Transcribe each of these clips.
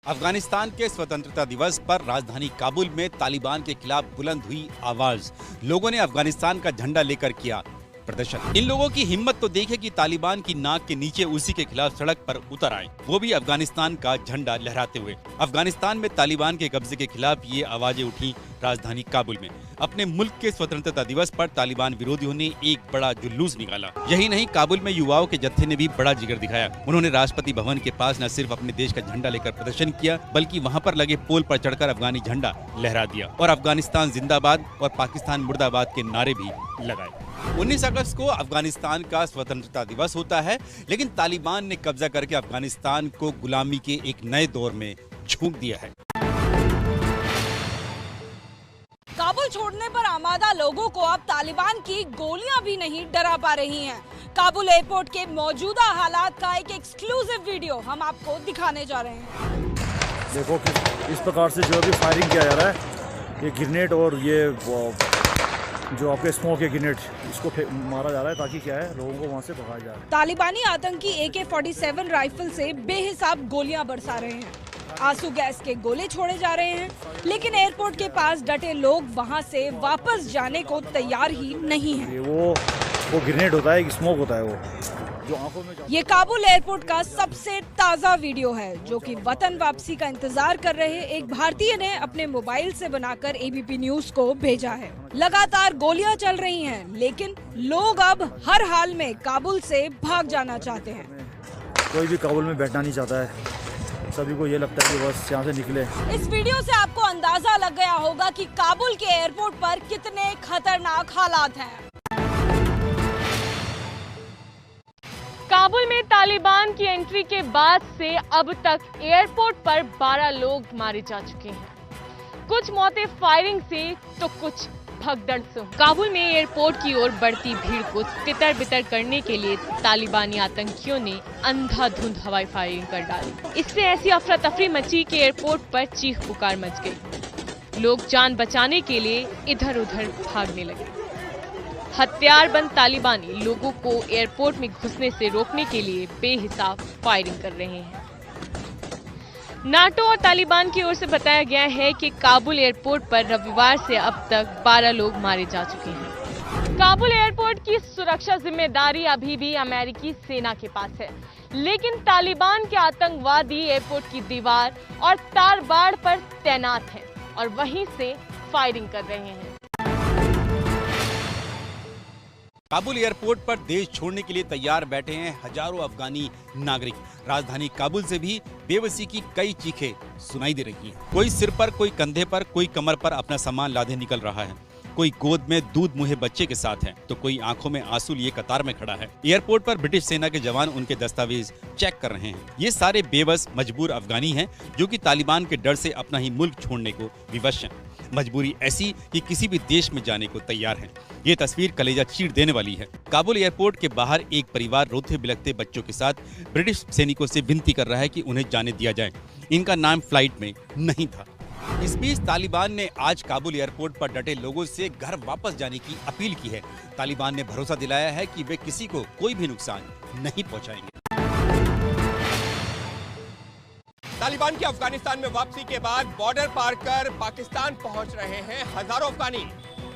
अफगानिस्तान के स्वतंत्रता दिवस पर राजधानी काबुल में तालिबान के खिलाफ बुलंद हुई आवाज। लोगों ने अफगानिस्तान का झंडा लेकर किया प्रदर्शन। इन लोगों की हिम्मत तो देखे कि तालिबान की नाक के नीचे उसी के खिलाफ सड़क पर उतर आए, वो भी अफगानिस्तान का झंडा लहराते हुए। अफगानिस्तान में तालिबान के कब्जे के खिलाफ ये आवाजें उठी राजधानी काबुल में। अपने मुल्क के स्वतंत्रता दिवस पर तालिबान विरोधियों ने एक बड़ा जुलूस निकाला। यही नहीं, काबुल में युवाओं के जत्थे ने भी बड़ा जिगर दिखाया। उन्होंने राष्ट्रपति भवन के पास न सिर्फ अपने देश का झंडा लेकर प्रदर्शन किया, बल्कि वहां पर लगे पोल पर चढ़कर अफगानी झंडा लहरा दिया और अफगानिस्तान जिंदाबाद और पाकिस्तान मुर्दाबाद के नारे भी लगाए। 19 अगस्त को अफगानिस्तान का स्वतंत्रता दिवस होता है, लेकिन तालिबान ने कब्जा करके अफगानिस्तान को गुलामी के एक नए दौर में झोंक दिया है। काबुल छोड़ने पर आमादा लोगों को अब तालिबान की गोलियां भी नहीं डरा पा रही हैं। काबुल एयरपोर्ट के मौजूदा हालात का एक एक्सक्लूसिव वीडियो हम आपको दिखाने जा रहे हैं। देखो इस प्रकार से जो भी फायरिंग किया जा रहा है, ये ग्रेनेड और ये जो आपके स्मोक के ग्रेनेड, इसको मारा जा रहा है ताकि क्या है, लोगों को वहाँ से भगाया जाए। तालिबानी आतंकी AK-47 राइफल से बेहिसाब गोलियां बरसा रहे हैं, आंसू गैस के गोले छोड़े जा रहे हैं, लेकिन एयरपोर्ट के पास डटे लोग वहां से वापस जाने को तैयार ही नहीं हैं। वो ग्रेनेड होता है, स्मोक होता है, वो जो आंखों में ये काबुल एयरपोर्ट का सबसे ताज़ा वीडियो है, जो कि वतन वापसी का इंतजार कर रहे एक भारतीय ने अपने मोबाइल से बनाकर ABP न्यूज को भेजा है। लगातार गोलियां चल रही हैं, लेकिन लोग अब हर हाल में काबुल से भाग जाना चाहते हैं। कोई भी काबुल में बैठना नहीं चाहता है, सभी को ये लगता है कि बस यहाँ से निकले। इस वीडियो से आपको अंदाजा लग गया होगा कि काबुल के एयरपोर्ट पर कितने खतरनाक हालात हैं। काबुल में तालिबान की एंट्री के बाद से अब तक एयरपोर्ट पर 12 लोग मारे जा चुके हैं। कुछ मौतें फायरिंग से तो कुछ भगदड़ से। काबुल में एयरपोर्ट की ओर बढ़ती भीड़ को तितर बितर करने के लिए तालिबानी आतंकियों ने अंधाधुंध हवाई फायरिंग कर डाली। इससे ऐसी अफरा तफरी मची कि एयरपोर्ट पर चीख पुकार मच गई। लोग जान बचाने के लिए इधर उधर भागने लगे। हथियारबंद तालिबानी लोगों को एयरपोर्ट में घुसने से रोकने के लिए बेहिसाब फायरिंग कर रहे हैं। नाटो और तालिबान की ओर से बताया गया है कि काबुल एयरपोर्ट पर रविवार से अब तक 12 लोग मारे जा चुके हैं। काबुल एयरपोर्ट की सुरक्षा जिम्मेदारी अभी भी अमेरिकी सेना के पास है, लेकिन तालिबान के आतंकवादी एयरपोर्ट की दीवार और तार बाड़ पर तैनात हैं और वहीं से फायरिंग कर रहे हैं। काबुल एयरपोर्ट पर देश छोड़ने के लिए तैयार बैठे हैं हजारों अफगानी नागरिक। राजधानी काबुल से भी बेबसी की कई चीखें सुनाई दे रही हैं। कोई सिर पर, कोई कंधे पर, कोई कमर पर अपना सामान लादे निकल रहा है, कोई गोद में दूध मुहे बच्चे के साथ है, तो कोई आंखों में आंसू लिए कतार में खड़ा है। एयरपोर्ट पर ब्रिटिश सेना के जवान उनके दस्तावेज चेक कर रहे हैं। ये सारे बेबस मजबूर अफगानी हैं, जो कि तालिबान के डर से अपना ही मुल्क छोड़ने को विवश हैं। मजबूरी ऐसी कि किसी भी देश में जाने को तैयार हैं। ये तस्वीर कलेजा चीर देने वाली है। काबुल एयरपोर्ट के बाहर एक परिवार रोते बिलखते बच्चों के साथ ब्रिटिश सैनिकों से विनती कर रहा है कि उन्हें जाने दिया जाए। इनका नाम फ्लाइट में नहीं था। इस बीच तालिबान ने आज काबुल एयरपोर्ट पर डटे लोगों से घर वापस जाने की अपील की है। तालिबान ने भरोसा दिलाया है कि वे किसी को कोई भी नुकसान नहीं पहुंचाएंगे। तालिबान की अफगानिस्तान में वापसी के बाद बॉर्डर पार कर पाकिस्तान पहुंच रहे हैं हजारों अफगानी।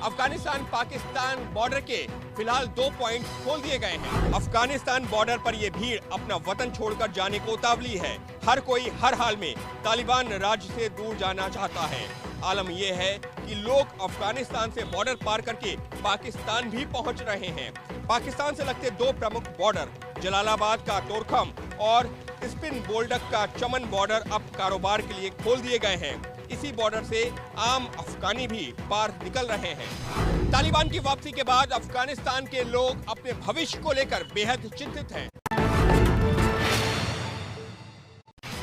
अफगानिस्तान पाकिस्तान बॉर्डर के फिलहाल 2 पॉइंट खोल दिए गए हैं। अफगानिस्तान बॉर्डर पर यह भीड़ अपना वतन छोड़कर जाने को उतावली है। हर कोई हर हाल में तालिबान राज्य से दूर जाना चाहता है। आलम यह है कि लोग अफगानिस्तान से बॉर्डर पार करके पाकिस्तान भी पहुंच रहे हैं। पाकिस्तान से लगते 2 प्रमुख बॉर्डर, जलालाबाद का तोरखम और स्पिन बोल्डक का चमन बॉर्डर अब कारोबार के लिए खोल दिए गए हैं। इसी बॉर्डर से आम अफगानी भी पार निकल रहे हैं। तालिबान की वापसी के बाद अफगानिस्तान के लोग अपने भविष्य को लेकर बेहद चिंतित हैं।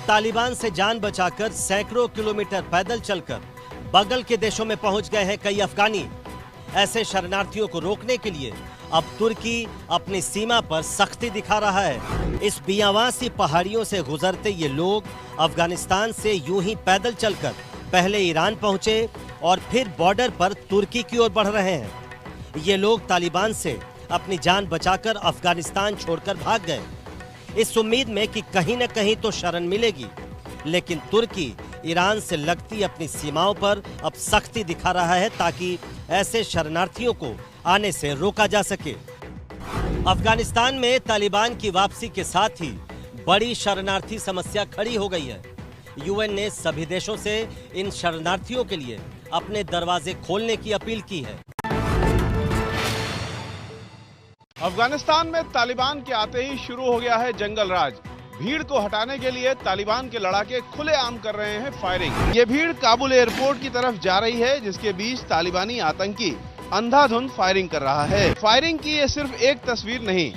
तालिबान से जान बचाकर सैकड़ों किलोमीटर पैदल चलकर बगल के देशों में पहुंच गए हैं कई अफगानी। ऐसे शरणार्थियों को रोकने के लिए अब तुर्की अपनी सीमा पर सख्ती दिखा रहा है। इस बियावासी पहाड़ियों से गुजरते ये लोग अफगानिस्तान से यूं ही पैदल चलकर पहले ईरान पहुंचे और फिर बॉर्डर पर तुर्की की ओर बढ़ रहे हैं। ये लोग तालिबान से अपनी जान बचाकर अफगानिस्तान छोड़कर भाग गए, इस उम्मीद में कि कहीं न कहीं तो शरण मिलेगी, लेकिन तुर्की ईरान से लगती अपनी सीमाओं पर अब सख्ती दिखा रहा है ताकि ऐसे शरणार्थियों को आने से रोका जा सके। अफगानिस्तान में तालिबान की वापसी के साथ ही बड़ी शरणार्थी समस्या खड़ी हो गई है। यूएन ने सभी देशों से इन शरणार्थियों के लिए अपने दरवाजे खोलने की अपील की है। अफगानिस्तान में तालिबान के आते ही शुरू हो गया है जंगल राज। भीड़ को हटाने के लिए तालिबान के लड़ाके खुलेआम कर रहे हैं फायरिंग। ये भीड़ काबुल एयरपोर्ट की तरफ जा रही है, जिसके बीच तालिबानी आतंकी अंधाधुंध फायरिंग कर रहा है। फायरिंग की ये सिर्फ एक तस्वीर नहीं,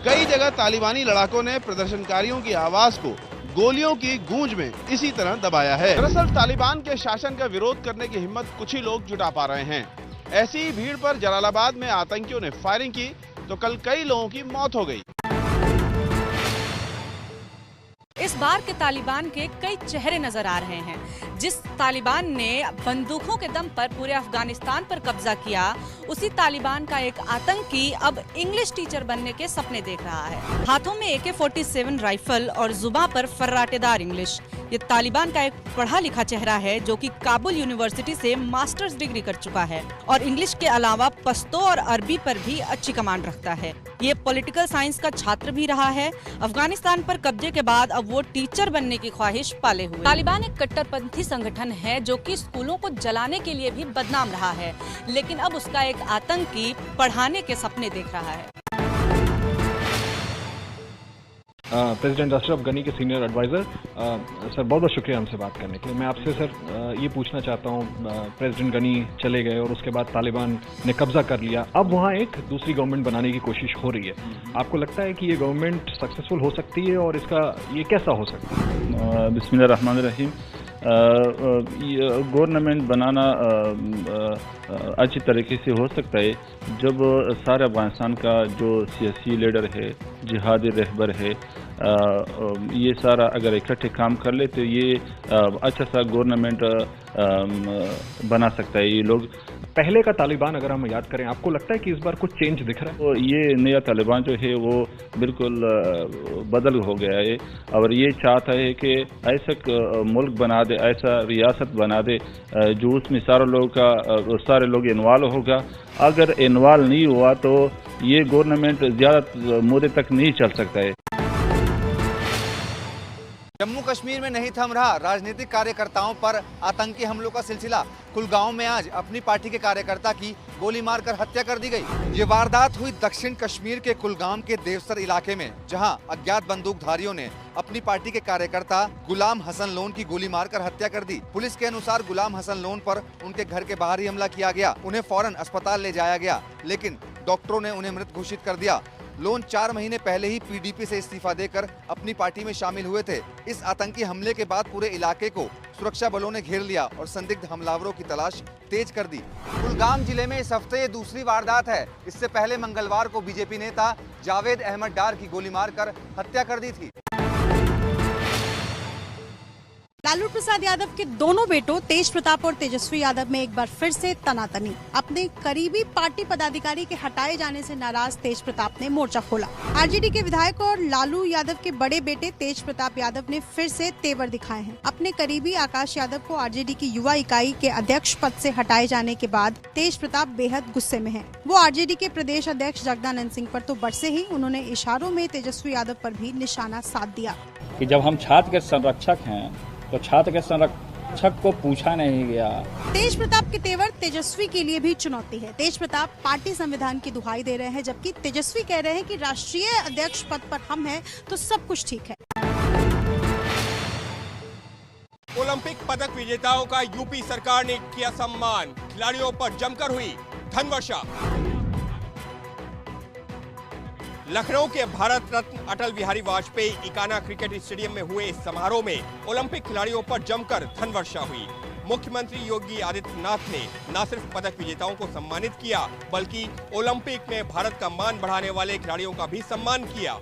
कई जगह तालिबानी लड़ाकों ने प्रदर्शनकारियों की आवाज को गोलियों की गूंज में इसी तरह दबाया है। दरअसल तालिबान के शासन का विरोध करने की हिम्मत कुछ ही लोग जुटा पा रहे हैं। ऐसी ही भीड़ पर जलालाबाद में आतंकियों ने फायरिंग की तो कल कई लोगों की मौत हो गई। इस बार के तालिबान के कई चेहरे नजर आ रहे हैं। जिस तालिबान ने बंदूकों के दम पर पूरे अफगानिस्तान पर कब्जा किया, उसी तालिबान का एक आतंकी अब इंग्लिश टीचर बनने के सपने देख रहा है। हाथों में AK-47 राइफल और जुबां पर फर्राटेदार इंग्लिश। ये तालिबान का एक पढ़ा लिखा चेहरा है जो कि काबुल यूनिवर्सिटी से मास्टर्स डिग्री कर चुका है और इंग्लिश के अलावा पश्तो और अरबी पर भी अच्छी कमांड रखता है। ये पॉलिटिकल साइंस का छात्र भी रहा है। अफगानिस्तान पर कब्जे के बाद अब वो टीचर बनने की ख्वाहिश पाले हुए। तालिबान एक कट्टरपंथी संगठन है जो कि स्कूलों को जलाने के लिए भी बदनाम रहा है, लेकिन अब उसका एक आतंकी पढ़ाने के सपने देख रहा है। प्रेसिडेंट अशरफ गनी के सीनियर एडवाइज़र सर, बहुत बहुत शुक्रिया हमसे बात करने के लिए। मैं आपसे सर ये पूछना चाहता हूँ, प्रेसिडेंट गनी चले गए और उसके बाद तालिबान ने कब्जा कर लिया, अब वहाँ एक दूसरी गवर्नमेंट बनाने की कोशिश हो रही है। आपको लगता है कि ये गवर्नमेंट सक्सेसफुल हो सकती है और इसका ये कैसा हो सकता है? बिस्मिल्लाहिर्रहमानिर्रहीम। गवर्नमेंट बनाना अच्छी तरीके से हो सकता है जब सारे अफगानिस्तान का जो सियासी लीडर है, जिहादी रहबर है, ये सारा अगर इकट्ठे काम कर ले तो ये अच्छा सा गवर्नमेंट बना सकता है। ये लोग पहले का तालिबान अगर हम याद करें, आपको लगता है कि इस बार कुछ चेंज दिख रहा है? तो ये नया तालिबान जो है वो बिल्कुल बदल हो गया है और ये चाहता है कि ऐसा मुल्क बना दे, ऐसा रियासत बना दे जो उसमें सारे लोग इन्वॉल्व होगा। अगर इन्वॉल्व नहीं हुआ तो ये गवर्नमेंट ज़्यादा मुद्दे तक नहीं चल सकता है। जम्मू कश्मीर में नहीं थम रहा राजनीतिक कार्यकर्ताओं पर आतंकी हमलों का सिलसिला। कुलगांव में आज अपनी पार्टी के कार्यकर्ता की गोली मारकर हत्या कर दी गई। ये वारदात हुई दक्षिण कश्मीर के कुलगाम के देवसर इलाके में, जहां अज्ञात बंदूकधारियों ने अपनी पार्टी के कार्यकर्ता गुलाम हसन लोन की गोली मारकर हत्या कर दी। पुलिस के अनुसार गुलाम हसन लोन पर उनके घर के बाहर ही हमला किया गया। उन्हें फौरन अस्पताल ले जाया गया, लेकिन डॉक्टरों ने उन्हें मृत घोषित कर दिया। लोन 4 महीने पहले ही PDP से इस्तीफा देकर अपनी पार्टी में शामिल हुए थे। इस आतंकी हमले के बाद पूरे इलाके को सुरक्षा बलों ने घेर लिया और संदिग्ध हमलावरों की तलाश तेज कर दी। कुलगाम जिले में इस हफ्ते ये दूसरी वारदात है। इससे पहले मंगलवार को बीजेपी नेता जावेद अहमद डार की गोली मारकर हत्या कर दी थी। लालू प्रसाद यादव के दोनों बेटों तेज प्रताप और तेजस्वी यादव में एक बार फिर से तनातनी। अपने करीबी पार्टी पदाधिकारी के हटाए जाने से नाराज तेज प्रताप ने मोर्चा खोला। आरजेडी के विधायक और लालू यादव के बड़े बेटे तेज प्रताप यादव ने फिर से तेवर दिखाए हैं। अपने करीबी आकाश यादव को आरजेडी की युवा इकाई के अध्यक्ष पद से हटाए जाने के बाद तेज प्रताप बेहद गुस्से में हैं। वो आरजेडी के प्रदेश अध्यक्ष जगदानंद सिंह पर तो बरसे ही, उन्होंने इशारों में तेजस्वी यादव पर भी निशाना साध दिया कि जब हम छात्र के संरक्षक हैं तो छात्र के संरक्षक को पूछा नहीं गया। तेज प्रताप के तेवर तेजस्वी के लिए भी चुनौती है। तेज प्रताप पार्टी संविधान की दुहाई दे रहे हैं, जबकि तेजस्वी कह रहे हैं कि राष्ट्रीय अध्यक्ष पद पर हम हैं तो सब कुछ ठीक है। ओलंपिक पदक विजेताओं का यूपी सरकार ने किया सम्मान। खिलाड़ियों पर जमकर हुई धनवर्षा। लखनऊ के भारत रत्न अटल बिहारी वाजपेयी इकाना क्रिकेट स्टेडियम में हुए इस समारोह में ओलंपिक खिलाड़ियों पर जमकर धनवर्षा हुई। मुख्यमंत्री योगी आदित्यनाथ ने न सिर्फ पदक विजेताओं को सम्मानित किया, बल्कि ओलंपिक में भारत का मान बढ़ाने वाले खिलाड़ियों का भी सम्मान किया।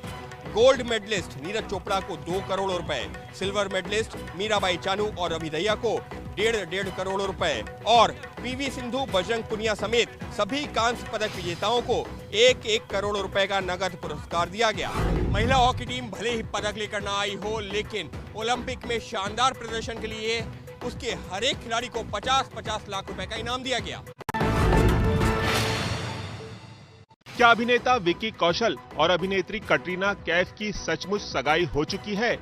गोल्ड मेडलिस्ट नीरज चोपड़ा को 2 करोड़ रुपए, सिल्वर मेडलिस्ट मीराबाई चानू और रवि दहिया को 1.5 करोड़ रुपए और PV सिंधु, बजरंग पुनिया समेत सभी कांस्य पदक विजेताओं को 1-1 करोड़ रुपए का नगद पुरस्कार दिया गया। महिला हॉकी टीम भले ही पदक लेकर न आई हो, लेकिन ओलंपिक में शानदार प्रदर्शन के लिए उसके हर एक खिलाड़ी को 50-50 लाख रुपए का इनाम दिया गया। क्या अभिनेता विक्की कौशल और अभिनेत्री कटरीना कैफ की सचमुच सगाई हो चुकी है?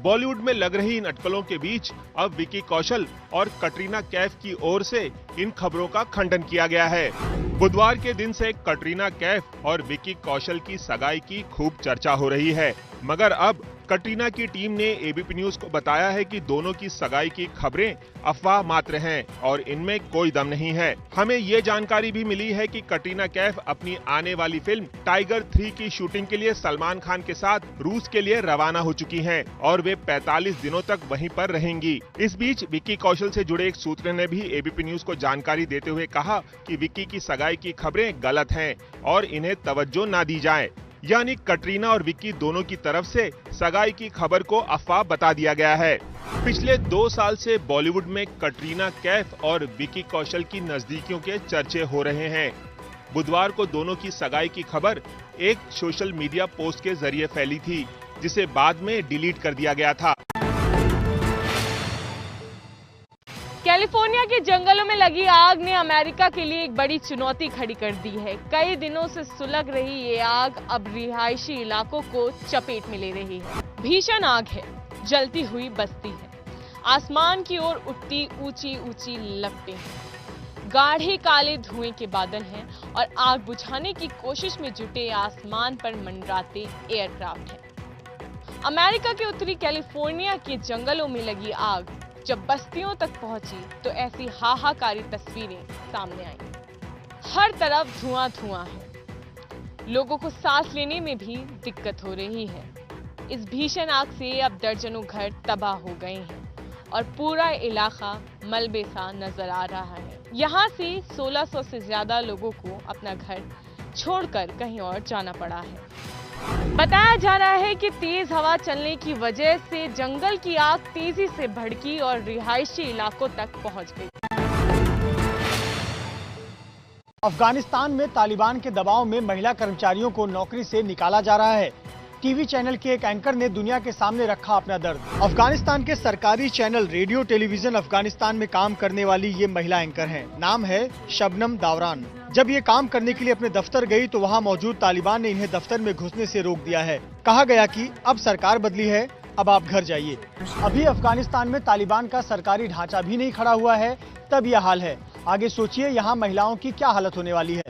बॉलीवुड में लग रही इन अटकलों के बीच अब विक्की कौशल और कटरीना कैफ की ओर से इन खबरों का खंडन किया गया है। बुधवार के दिन से कटरीना कैफ और विक्की कौशल की सगाई की खूब चर्चा हो रही है, मगर अब कटरीना की टीम ने एबीपी न्यूज को बताया है कि दोनों की सगाई की खबरें अफवाह मात्र हैं और इनमें कोई दम नहीं है। हमें ये जानकारी भी मिली है कि कटरीना कैफ अपनी आने वाली फिल्म टाइगर 3 की शूटिंग के लिए सलमान खान के साथ रूस के लिए रवाना हो चुकी हैं और वे 45 दिनों तक वहीं पर रहेंगी। इस बीच विक्की कौशल से जुड़े एक सूत्र ने भी एबीपी न्यूज को जानकारी देते हुए कहा कि विक्की की सगाई की खबरें गलत हैं और इन्हें तवज्जो न दी जाए। यानी कटरीना और विक्की दोनों की तरफ से सगाई की खबर को अफवाह बता दिया गया है। पिछले 2 साल से बॉलीवुड में कटरीना कैफ और विक्की कौशल की नजदीकियों के चर्चे हो रहे हैं। बुधवार को दोनों की सगाई की खबर एक सोशल मीडिया पोस्ट के जरिए फैली थी, जिसे बाद में डिलीट कर दिया गया था। कैलिफोर्निया के जंगलों में लगी आग ने अमेरिका के लिए एक बड़ी चुनौती खड़ी कर दी है। कई दिनों से सुलग रही ये आग अब रिहायशी इलाकों को चपेट में ले रही है। भीषण आग है, जलती हुई बस्ती है, आसमान की ओर उठती ऊंची ऊंची लपटें हैं, गाढ़े काले धुएं के बादल हैं और आग बुझाने की कोशिश में जुटे आसमान पर मंडराते एयरक्राफ्ट हैं। अमेरिका के उत्तरी कैलिफोर्निया के जंगलों में लगी आग जब बस्तियों तक पहुंची तो ऐसी हाहाकारी तस्वीरें सामने आई। हर तरफ धुआं धुआं है, लोगों को सांस लेने में भी दिक्कत हो रही है। इस भीषण आग से अब दर्जनों घर तबाह हो गए हैं और पूरा इलाका मलबे सा नजर आ रहा है। यहाँ से 1600 से ज्यादा लोगों को अपना घर छोड़कर कहीं और जाना पड़ा है। बताया जा रहा है कि तेज हवा चलने की वजह से जंगल की आग तेजी से भड़की और रिहायशी इलाकों तक पहुंच गई। अफगानिस्तान में तालिबान के दबाव में महिला कर्मचारियों को नौकरी से निकाला जा रहा है। टीवी चैनल के एक एंकर ने दुनिया के सामने रखा अपना दर्द। अफगानिस्तान के सरकारी चैनल रेडियो टेलीविजन अफगानिस्तान में काम करने वाली ये महिला एंकर हैं। नाम है शबनम दावरान। जब ये काम करने के लिए अपने दफ्तर गई तो वहाँ मौजूद तालिबान ने इन्हें दफ्तर में घुसने से रोक दिया है। कहा गया कि अब सरकार बदली है, अब आप घर जाइए। अभी अफगानिस्तान में तालिबान का सरकारी ढांचा भी नहीं खड़ा हुआ है, तब यह हाल है। आगे सोचिए यहाँ महिलाओं की क्या हालत होने वाली है।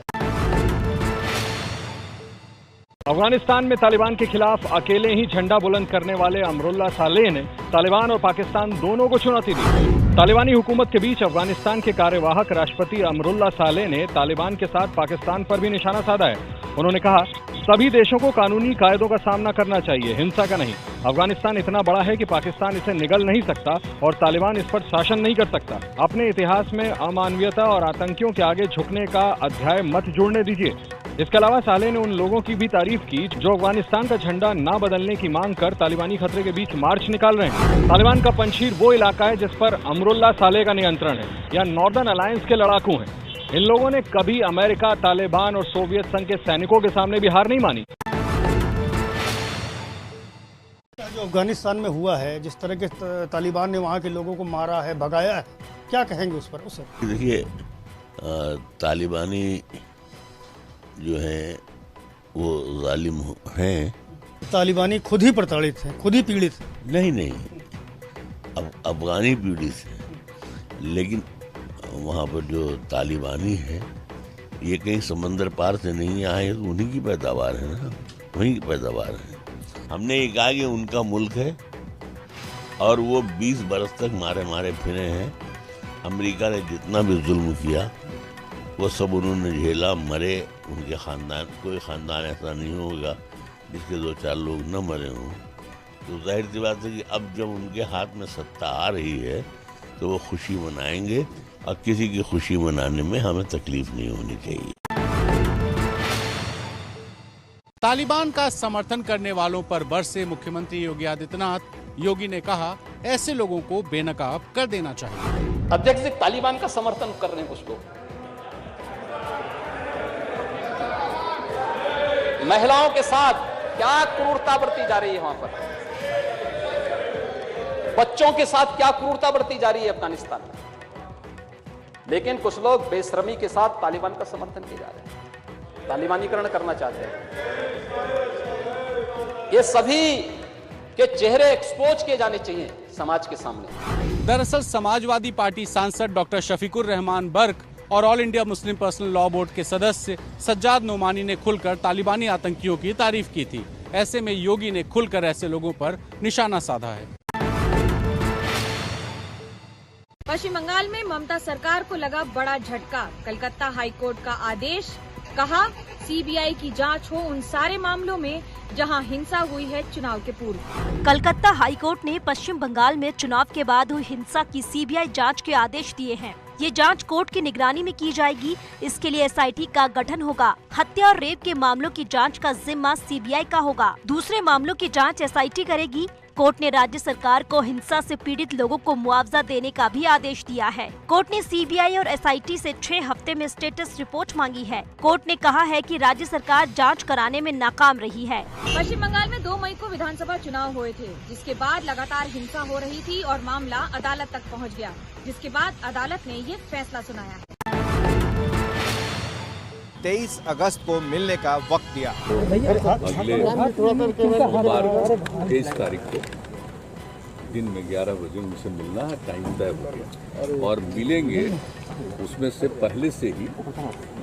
अफगानिस्तान में तालिबान के खिलाफ अकेले ही झंडा बुलंद करने वाले अमरुल्ला सालेह ने तालिबान और पाकिस्तान दोनों को चुनौती दी। तालिबानी हुकूमत के बीच अफगानिस्तान के कार्यवाहक राष्ट्रपति अमरुल्ला सालेह ने तालिबान के साथ पाकिस्तान पर भी निशाना साधा है। उन्होंने कहा, सभी देशों को कानूनी कायदों का सामना करना चाहिए, हिंसा का नहीं। अफगानिस्तान इतना बड़ा है कि पाकिस्तान इसे निगल नहीं सकता और तालिबान इस पर शासन नहीं कर सकता। अपने इतिहास में अमानवीयता और आतंकियों के आगे झुकने का अध्याय मत जोड़ने दीजिए। इसके अलावा सालेह ने उन लोगों की भी तारीफ की जो अफगानिस्तान का झंडा ना बदलने की मांग कर तालिबानी खतरे के बीच मार्च निकाल रहे हैं। तालिबान का पंजशीर वो इलाका है जिस पर अमरुल्ला सालेह का नियंत्रण है, या नॉर्दर्न अलायंस के लड़ाकू हैं। इन लोगों ने कभी अमेरिका, तालिबान और सोवियत संघ के सैनिकों के सामने भी हार नहीं मानी। जो अफगानिस्तान में हुआ है, जिस तरह के तालिबान ने वहाँ के लोगों को मारा है, भगाया है, क्या कहेंगे उस पर? देखिए, तालिबानी जो है वो जालिम हैं। तालिबानी खुद ही प्रताड़ित है, खुद ही पीड़ित है। नहीं, अब अफगानी पीड़ित है, लेकिन वहाँ पर जो तालिबानी है ये कहीं समंदर पार से नहीं आए, तो उन्हीं की पैदावार है ना, वहीं की पैदावार है। हमने ये कहा कि उनका मुल्क है और वो 20 बरस तक मारे फिरे हैं। अमेरिका ने जितना भी जुल्म किया वो सब उन्होंने झेला, मरे। उनके खानदान, कोई खानदान ऐसा नहीं होगा जिसके 2-4 लोग न मरे हों। तो जाहिर सी बात है कि अब जब उनके हाथ में सत्ता आ रही है तो वो खुशी मनाएंगे और किसी की खुशी मनाने में हमें तकलीफ नहीं होनी चाहिए। तालिबान का समर्थन करने वालों पर बरसे मुख्यमंत्री योगी आदित्यनाथ। योगी ने कहा, ऐसे लोगों को बेनकाब कर देना चाहिए। अध्यक्ष जी तालिबान का समर्थन कर रहे हैं कुछ लोग, महिलाओं के साथ क्या क्रूरता बरती जा रही है वहां पर। बच्चों के साथ क्या क्रूरता बरती जा रही है अफगानिस्तान में। लेकिन कुछ लोग बेशर्मी के साथ तालिबान का समर्थन किए जा रहे हैं, तालिबानीकरण करना चाहते हैं। ये सभी के चेहरे एक्सपोज किए जाने चाहिए समाज के सामने। दरअसल समाजवादी पार्टी सांसद डॉक्टर शफीकुर रहमान बर्क और all India Muslim personal law board के सदस्य सज्जाद नोमानी ने खुलकर तालिबानी आतंकियों की तारीफ की थी। ऐसे में योगी ने खुलकर ऐसे लोगों पर निशाना साधा है। पश्चिम बंगाल में ममता सरकार को लगा बड़ा झटका। कलकत्ता हाईकोर्ट का आदेश, कहा सीबीआई की जांच हो उन सारे मामलों में जहां हिंसा हुई है चुनाव के पूर्व। कलकत्ता हाईकोर्ट ने पश्चिम बंगाल में चुनाव के बाद हुई हिंसा की सीबीआई जांच के आदेश दिए हैं। ये जांच कोर्ट की निगरानी में की जाएगी। इसके लिए एसआईटी का गठन होगा। हत्या और रेप के मामलों की जांच का जिम्मा सीबीआई का होगा। दूसरे मामलों की जांच एसआईटी करेगी। कोर्ट ने राज्य सरकार को हिंसा से पीड़ित लोगों को मुआवजा देने का भी आदेश दिया है। कोर्ट ने सीबीआई और एसआईटी से 6 हफ्ते में स्टेटस रिपोर्ट मांगी है। कोर्ट ने कहा है कि राज्य सरकार जांच कराने में नाकाम रही है। पश्चिम बंगाल में 2 मई को विधानसभा चुनाव हुए थे, जिसके बाद लगातार हिंसा हो रही थी और मामला अदालत तक पहुँच गया, जिसके बाद अदालत ने ये फैसला सुनाया है। 23 अगस्त को मिलने का वक्त दिया। अगले सोमवार 23 तारीख को दिन में 11 बजे उनसे मिलना है, टाइम तय हो गया और मिलेंगे। उसमें से पहले से ही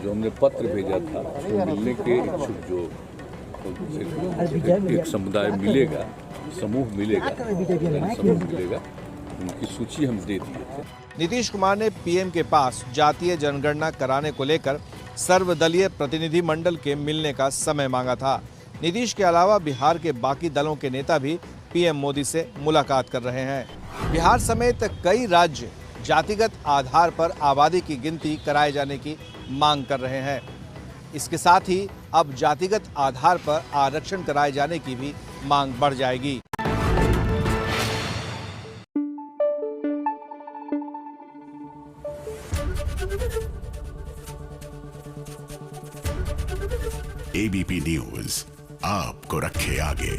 जो हमने पत्र भेजा था तो मिलने के इच्छुक जो एक समुदाय मिलेगा, समूह मिलेगा, उनकी सूची हम दे दिए थे। नीतीश कुमार ने पीएम के पास जातीय जनगणना कराने को लेकर सर्वदलीय प्रतिनिधि मंडल के मिलने का समय मांगा था। नीतीश के अलावा बिहार के बाकी दलों के नेता भी पीएम मोदी से मुलाकात कर रहे हैं। बिहार समेत कई राज्य जातिगत आधार पर आबादी की गिनती कराए जाने की मांग कर रहे हैं। इसके साथ ही अब जातिगत आधार पर आरक्षण कराए जाने की भी मांग बढ़ जाएगी। एबीपी न्यूज आपको रखे आगे।